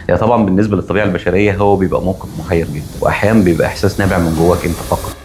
هي طبعا بالنسبه للطبيعه البشريه هو بيبقى موقف محير جدا، واحيانا بيبقى احساس نابع من جواك انت فقط،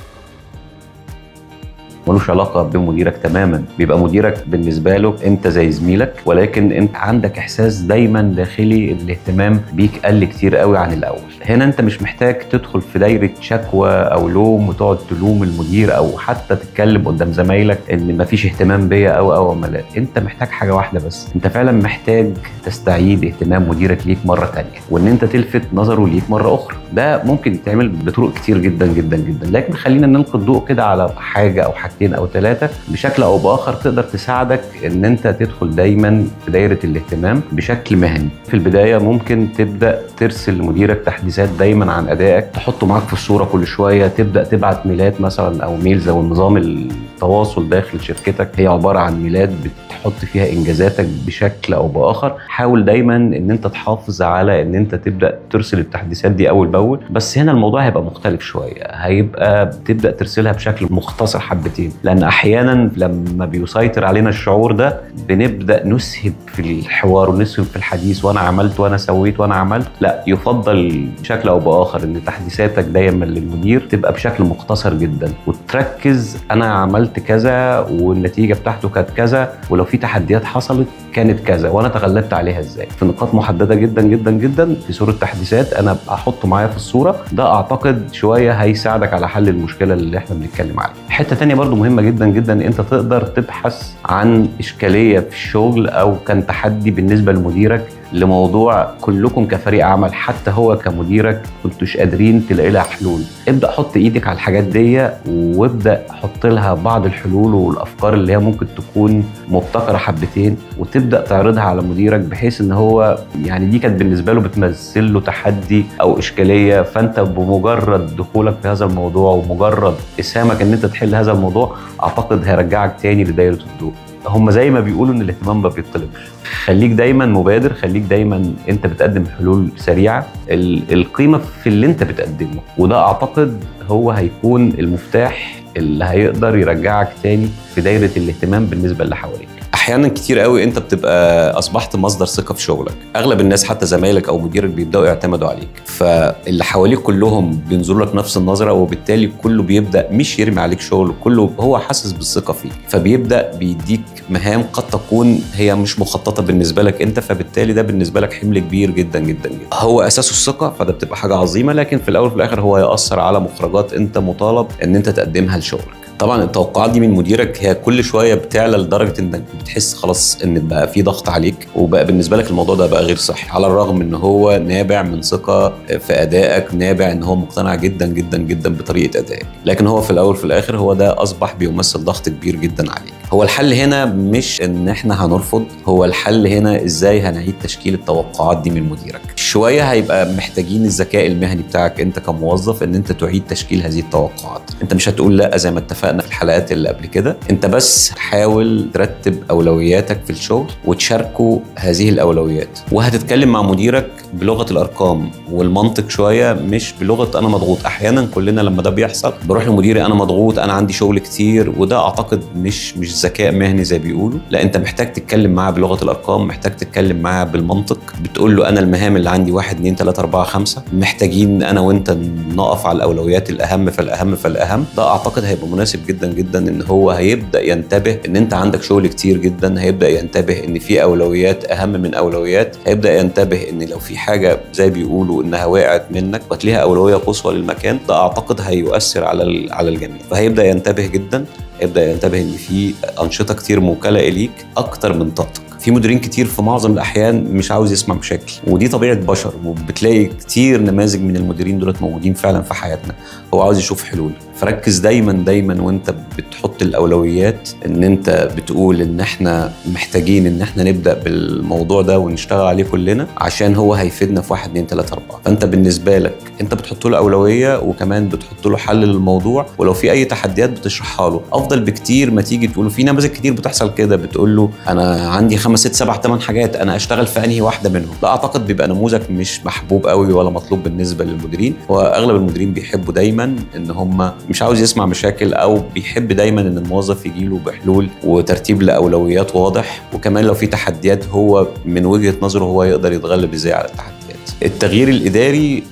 ملوش علاقه بمديرك تماما. بيبقى مديرك بالنسبه له انت زي زميلك، ولكن انت عندك احساس دايما داخلي الاهتمام بيك قل كتير قوي عن الاول. هنا انت مش محتاج تدخل في دايره شكوى او لوم وتقعد تلوم المدير او حتى تتكلم قدام زمايلك ان مفيش اهتمام بيا او لا. انت محتاج حاجه واحده بس، انت فعلا محتاج تستعيد اهتمام مديرك ليك مره ثانيه، وان انت تلفت نظره ليك مره اخرى. ده ممكن يتعمل بطرق كتير جدا جدا جدا، لكن خلينا نلقي الضوء كده على حاجه او حاجتين او ثلاثه بشكل او باخر تقدر تساعدك ان انت تدخل دايما في دايره الاهتمام بشكل مهني. في البدايه ممكن تبدا ترسل لمديرك تحديثات دايما عن ادائك، تحطه معاك في الصوره كل شويه، تبدا تبعت ميلات مثلا او ميلز، او نظام التواصل داخل شركتك هي عباره عن ميلات بتحط فيها انجازاتك بشكل او باخر. حاول دايما ان انت تحافظ على ان انت تبدا ترسل التحديثات دي اول باول، بس هنا الموضوع هيبقى مختلف شويه، هيبقى تبدا ترسلها بشكل مختصر حبتين، لان احيانا لما بيسيطر علينا الشعور ده بنبدا نسهب في الحوار ونسهب في الحديث، وانا عملت وانا سويت وانا عملت. لا، يفضل بشكل او باخر ان تحديثاتك دايما للمدير تبقى بشكل مختصر جدا، وتركز انا عملت كذا والنتيجه بتاعته كانت كذا، ولو في تحديات حصلت كانت كذا وانا تغلبت عليها ازاي، في نقاط محدده جدا جدا جدا في صوره تحديثات انا احطه معايا في الصوره. ده اعتقد شويه هيساعدك على حل المشكله اللي احنا بنتكلم عليها. حته تانية برضو مهمه جدا جدا، انت تقدر تبحث عن اشكاليه في الشغل او كان تحدي بالنسبه لمديرك لموضوع كلكم كفريق عمل، حتى هو كمديرك كنتوش قادرين تلاقي لها حلول. ابدا حط ايدك على الحاجات دي وابدا حط لها بعض الحلول والافكار اللي هي ممكن تكون مبتكره حبتين، وتبدا تعرضها على مديرك بحيث ان هو يعني دي كانت بالنسبه له بتمثل له تحدي او اشكاليه، فانت بمجرد دخولك في هذا الموضوع ومجرد اسهامك ان انت تحل هذا الموضوع اعتقد هيرجعك تاني لدايره الضوء. هم زي ما بيقولوا ان الاهتمام ما بيطلبش. خليك دايما مبادر، خليك دايما انت بتقدم حلول سريعه، القيمه في اللي انت بتقدمه، وده اعتقد هو هيكون المفتاح اللي هيقدر يرجعك تاني في دايره الاهتمام بالنسبه اللي حواليك. احيانا كتير قوي انت بتبقى اصبحت مصدر ثقه في شغلك، اغلب الناس حتى زمايلك او مديرك بيبداوا يعتمدوا عليك، فاللي حواليك كلهم بينظروا لك نفس النظره، وبالتالي كله بيبدا مش يرمي عليك شغل، كله هو حاسس بالثقه فيك، فبيبدا بيديك مهام قد تكون هي مش مخططه بالنسبه لك انت، فبالتالي ده بالنسبه لك حمل كبير جدا جدا جدا. هو اساسه الثقه، فده بتبقى حاجه عظيمه، لكن في الاول وفي الاخر هو ياثر على مخرجات انت مطالب ان انت تقدمها لشغلك. طبعا التوقعات دي من مديرك هي كل شويه بتعلى لدرجه انك بتحس خلاص ان بقى في ضغط عليك، وبقى بالنسبه لك الموضوع ده بقى غير صحي، على الرغم ان هو نابع من ثقه في ادائك، نابع ان هو مقتنع جدا جدا جدا بطريقه ادائك، لكن هو في الاول وفي الاخر هو ده اصبح بيمثل ضغط كبير جدا عليك. هو الحل هنا مش ان احنا هنرفض، هو الحل هنا ازاي هنعيد تشكيل التوقعات دي من مديرك. شويه هيبقى محتاجين الذكاء المهني بتاعك انت كموظف ان انت تعيد تشكيل هذه التوقعات. انت مش هتقول لا زي ما اتفقنا في الحلقات اللي قبل كده، انت بس حاول ترتب اولوياتك في الشغل وتشاركوا هذه الاولويات، وهتتكلم مع مديرك بلغه الارقام والمنطق شويه، مش بلغه انا مضغوط. احيانا كلنا لما ده بيحصل بروح لمديري انا مضغوط، انا عندي شغل كتير، وده اعتقد مش ذكاء مهني زي بيقولوا. لا، انت محتاج تتكلم معاه بلغه الارقام، محتاج تتكلم معاه بالمنطق، بتقول له انا المهام اللي عندي 1 2 3 4 5، محتاجين انا وانت نقف على الاولويات الاهم فالاهم فالاهم. ده اعتقد هيبقى مناسب جدا جدا، ان هو هيبدا ينتبه ان انت عندك شغل كتير جدا، هيبدا ينتبه ان في اولويات اهم من اولويات، هيبدا ينتبه ان لو في حاجه زي بيقولوا انها وقعت منك وتليها اولويه قصوى للمكان ده، اعتقد هيؤثر على الجميع، فهيبدا ينتبه جدا، يبدا ينتبه ان في انشطه كتير موكله اليك اكتر من طاقتك. في مديرين كتير في معظم الاحيان مش عاوز يسمع مشاكل، ودي طبيعه بشر، وبتلاقي كتير نماذج من المديرين دولت موجودين فعلا في حياتنا، هو عاوز يشوف حلول. فركز دايما دايما وانت بتحط الاولويات ان انت بتقول ان احنا محتاجين ان احنا نبدا بالموضوع ده ونشتغل عليه كلنا، عشان هو هيفيدنا في 1 2 3 4. فانت بالنسبه لك انت بتحط له اولويه، وكمان بتحط له حل للموضوع، ولو في اي تحديات بتشرحها له. افضل بكتير ما تيجي تقول له، في نماذج كتير بتحصل كده، بتقول له انا عندي 5 6 7 8 حاجات، انا اشتغل في انهي واحده منهم. لا، اعتقد بيبقى نموذج مش محبوب قوي ولا مطلوب بالنسبه للمديرين. واغلب المديرين بيحبوا دايما ان هم مش عاوز يسمع مشاكل، او بيحب دايما ان الموظف يجيله بحلول وترتيب لاولويات واضح، وكمان لو في تحديات هو من وجهة نظره هو يقدر يتغلب ازاي على التحديات. التغيير الاداري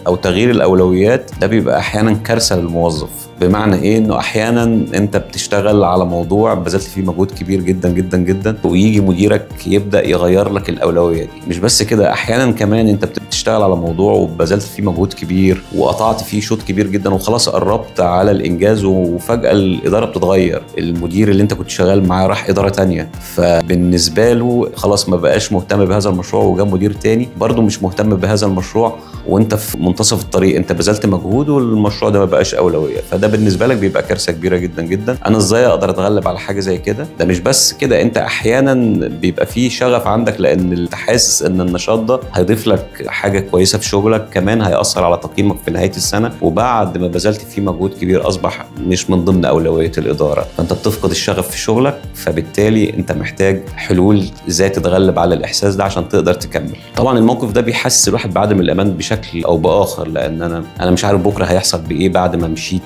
او تغيير الاولويات ده بيبقى احيانا كارثه للموظف. بمعنى ايه؟ انه احيانا انت بتشتغل على موضوع بذلت فيه مجهود كبير جدا جدا جدا، ويجي مديرك يبدا يغير لك الاولويه دي. مش بس كده، احيانا كمان انت بتشتغل على موضوع وبذلت فيه مجهود كبير وقطعت فيه شوط كبير جدا وخلاص قربت على الانجاز، وفجاه الاداره بتتغير، المدير اللي انت كنت شغال معاه راح اداره تانية، فبالنسبه له خلاص ما بقاش مهتم بهذا المشروع، وجاب مدير تاني برضه مش مهتم بهذا المشروع، وانت في منتصف الطريق، انت بذلت مجهود والمشروع ده ما بقاش اولويه. فده بالنسبه لك بيبقى كارثه كبيره جدا جدا. انا ازاي اقدر اتغلب على حاجه زي كده؟ ده مش بس كده، انت احيانا بيبقى فيه شغف عندك لان انت حاسس ان النشاط ده هيضيف لك حاجه كويسه في شغلك، كمان هياثر على تقييمك في نهايه السنه، وبعد ما بذلت فيه مجهود كبير اصبح مش من ضمن اولويه الاداره، فانت بتفقد الشغف في شغلك. فبالتالي انت محتاج حلول ازاي تتغلب على الاحساس ده عشان تقدر تكمل. طبعا الموقف ده بيحسس الواحد بعدم الامان بشكل او باخر، لان انا مش عارف بكره هيحصل بايه بعد ما مشيت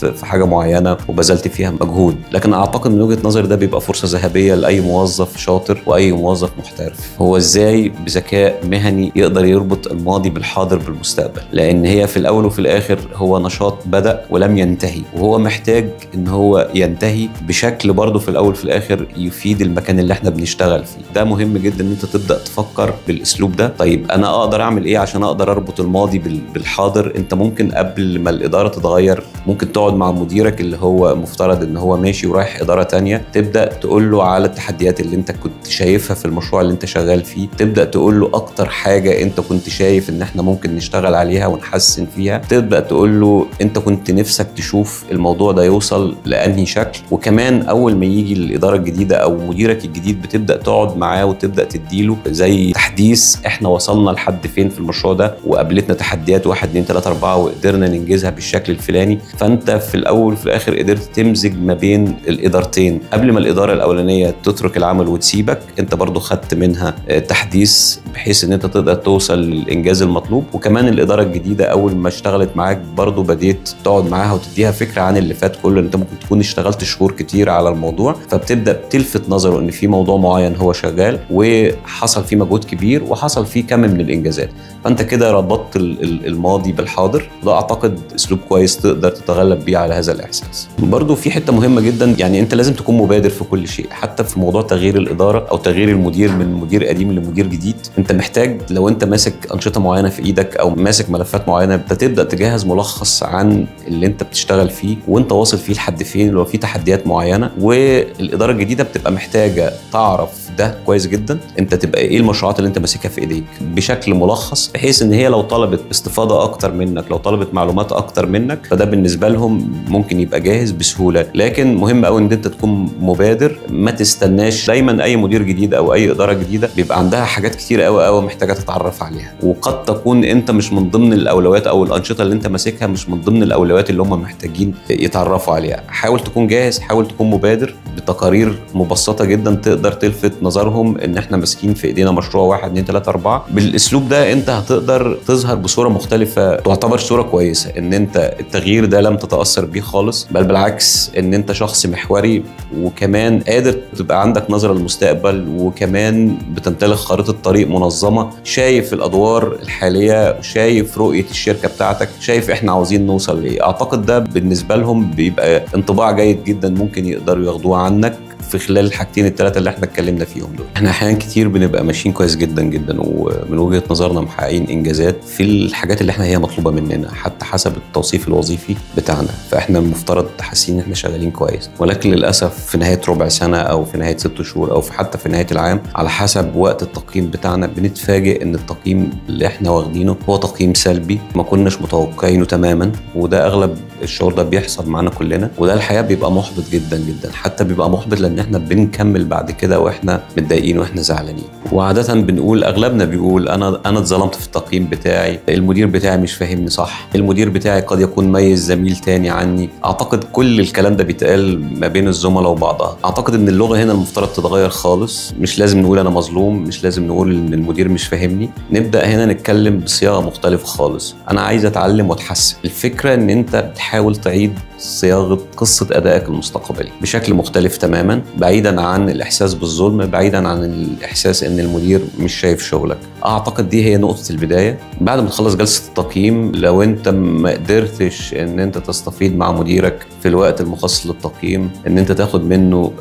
في حاجه معينه وبذلت فيها مجهود. لكن اعتقد من وجهه نظري ده بيبقى فرصه ذهبيه لاي موظف شاطر واي موظف محترف، هو ازاي بذكاء مهني يقدر يربط الماضي بالحاضر بالمستقبل، لان هي في الاول وفي الاخر هو نشاط بدا ولم ينتهي، وهو محتاج ان هو ينتهي بشكل برضه في الاول وفي الاخر يفيد المكان اللي احنا بنشتغل فيه. ده مهم جدا ان انت تبدا تفكر بالاسلوب ده. طيب انا اقدر اعمل ايه عشان اقدر اربط الماضي بالحاضر؟ انت ممكن قبل ما الاداره تتغير ممكن تقعد مع مديرك اللي هو مفترض ان هو ماشي ورايح اداره تانية، تبدا تقول له على التحديات اللي انت كنت شايفها في المشروع اللي انت شغال فيه، تبدا تقول له اكتر حاجه انت كنت شايف ان احنا ممكن نشتغل عليها ونحسن فيها، تبدا تقول له انت كنت نفسك تشوف الموضوع ده يوصل لانهي شكل. وكمان اول ما يجي الاداره الجديده او مديرك الجديد بتبدا تقعد معاه وتبدا تديله زي تحديث احنا وصلنا لحد فين في المشروع ده، وقابلتنا تحديات 1 2 3 4 وقدرنا ننجزها بالشكل الفلاني. فانت في الاول وفي الاخر قدرت تمزج ما بين الادارتين. قبل ما الاداره الاولانيه تترك العمل وتسيبك، انت برضو خدت منها تحديث بحيث ان انت تقدر توصل للانجاز المطلوب. وكمان الاداره الجديده اول ما اشتغلت معاك برضو بديت تقعد معاها وتديها فكره عن اللي فات كله، انت ممكن تكون اشتغلت شهور كتير على الموضوع، فبتبدا تلفت نظره ان في موضوع معين هو شغال وحصل فيه مجهود كبير وحصل فيه كم من الانجازات. فانت كده ربطت الماضي بالحاضر. ده اعتقد اسلوب كويس تقدر تتغلب بيه على هذا الاحساس. برضو في حته مهمه جدا، يعني انت لازم تكون مبادر في كل شيء، حتى في موضوع تغيير الاداره او تغيير المدير من مدير قديم لمدير جديد. انت محتاج لو انت ماسك انشطه معينه في ايدك او ماسك ملفات معينه، تبدا تجهز ملخص عن اللي انت بتشتغل فيه وانت واصل فيه لحد فين، لو في تحديات معينه. والاداره الجديده بتبقى محتاجه تعرف ده كويس جدا، انت تبقى ايه المشروعات اللي انت ماسكها في ايديك بشكل ملخص، بحيث ان هي لو طلبت استفاضه اكتر منك، لو طلبت معلومات اكتر منك، فده بالنسبه لهم ممكن يبقى جاهز بسهوله. لكن مهم قوي ان انت تكون مبادر، ما تستناش. دايما اي مدير جديد او اي اداره جديده بيبقى عندها حاجات كتير قوي قوي محتاجه تتعرف عليها، وقد تكون انت مش من ضمن الاولويات او الانشطه اللي انت ماسكها مش من ضمن الاولويات اللي هم محتاجين يتعرفوا عليها. حاول تكون جاهز، حاول تكون مبادر بتقارير مبسطه جدا تقدر تلفت نظرهم ان احنا ماسكين في ايدينا مشروع 1 2 3 4. بالاسلوب ده انت هتقدر تظهر بصوره مختلفه، تعتبر صوره كويسه ان انت التغيير ده لم تتاثر بيه خالص، بل بالعكس ان انت شخص محوري، وكمان قادر تبقى عندك نظره للمستقبل، وكمان بتمتلك خريطه طريق منظمه، شايف الادوار الحاليه، شايف رؤيه الشركه بتاعتك، شايف احنا عاوزين نوصل لايه. اعتقد ده بالنسبه لهم بيبقى انطباع جيد جدا ممكن يقدروا ياخدوه عنك في خلال الحاجتين الثلاثه اللي احنا اتكلمنا فيهم دول. احنا احيانا كتير بنبقى ماشيين كويس جدا جدا ومن وجهه نظرنا محققين انجازات في الحاجات اللي احنا هي مطلوبه مننا حتى حسب التوصيف الوظيفي بتاعنا، فاحنا المفترض حاسين ان احنا شغالين كويس. ولكن للاسف في نهايه ربع سنه او في نهايه 6 شهور او حتى في نهايه العام على حسب وقت التقييم بتاعنا بنتفاجئ ان التقييم اللي احنا واخدينه هو تقييم سلبي ما كناش متوقعينه تماما. وده اغلب الشعور ده بيحصل معانا كلنا، وده الحقيقه بيبقى محبط جدا جدا، حتى بيبقى محبط لان احنا بنكمل بعد كده واحنا متضايقين واحنا زعلانين. وعاده بنقول، اغلبنا بيقول انا اتظلمت في التقييم بتاعي، المدير بتاعي مش فاهمني صح، المدير بتاعي قد يكون ميز زميل تاني عني. اعتقد كل الكلام ده بيتقال ما بين الزملاء وبعضها. اعتقد ان اللغه هنا المفترض تتغير خالص، مش لازم نقول انا مظلوم، مش لازم نقول ان المدير مش فاهمني، نبدا هنا نتكلم بصياغه مختلفه خالص. انا عايز اتعلم واتحسن. الفكره ان انت بتحاول تعيد صياغه قصه ادائك المستقبلي بشكل مختلف تماما، بعيدا عن الاحساس بالظلم، بعيدا عن الاحساس ان المدير مش شايف شغلك. اعتقد دي هي نقطه البدايه. بعد ما تخلص جلسه التقييم، لو انت ما قدرتش ان انت تستفيد مع مديرك في الوقت المخصص للتقييم، ان انت تاخد منه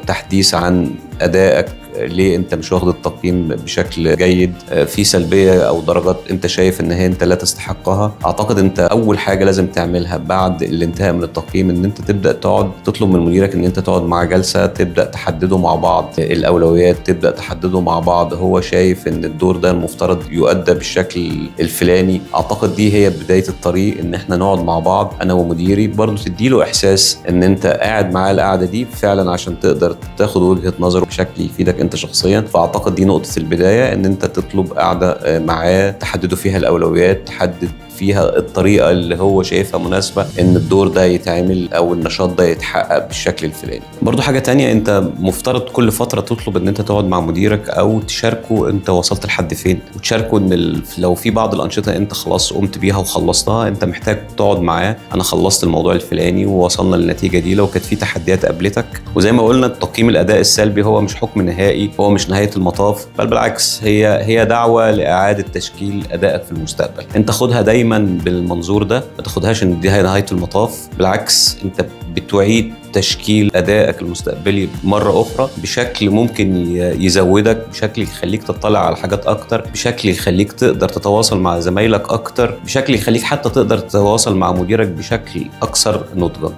تحديث عن ادائك، ليه انت مش واخد التقييم بشكل جيد، في سلبيه او درجات انت شايف ان هي انت لا تستحقها. اعتقد انت اول حاجه لازم تعملها بعد الانتهاء من التقييم ان انت تبدا تقعد تطلب من مديرك ان انت تقعد مع جلسه، تبدا تحددوا مع بعض الاولويات، تبدا تحددوا مع بعض هو شايف ان الدور ده المفترض يؤدى بالشكل الفلاني. اعتقد دي هي بدايه الطريق، ان احنا نقعد مع بعض انا ومديري، برضه تديله احساس ان انت قاعد معاه القعده دي فعلا عشان تقدر تاخد وجهه نظره بشكل يفيدك انت شخصيا. فاعتقد دي نقطه البدايه، ان انت تطلب قعده معاه تحددوا فيها الاولويات، تحدد فيها الطريقه اللي هو شايفها مناسبه ان الدور ده يتعمل او النشاط ده يتحقق بالشكل الفلاني. برضو حاجه تانية، انت مفترض كل فتره تطلب ان انت تقعد مع مديرك او تشاركه انت وصلت لحد فين، وتشاركه ان لو في بعض الانشطه انت خلاص قمت بيها وخلصتها، انت محتاج تقعد معاه، انا خلصت الموضوع الفلاني ووصلنا للنتيجه دي، لو كانت في تحديات قابلتك. وزي ما قلنا تقييم الاداء السلبي هو مش حكم نهائي، هو مش نهايه المطاف، بل بالعكس هي دعوه لاعاده تشكيل ادائك في المستقبل. انت خدها دايما بالمنظور ده، ما تاخدهاش ان دي هي نهايه المطاف، بالعكس انت بتعيد تشكيل ادائك المستقبلي مره اخرى بشكل ممكن يزودك، بشكل يخليك تطلع على حاجات اكتر، بشكل يخليك تقدر تتواصل مع زمايلك اكتر، بشكل يخليك حتى تقدر تتواصل مع مديرك بشكل اكثر نضجا.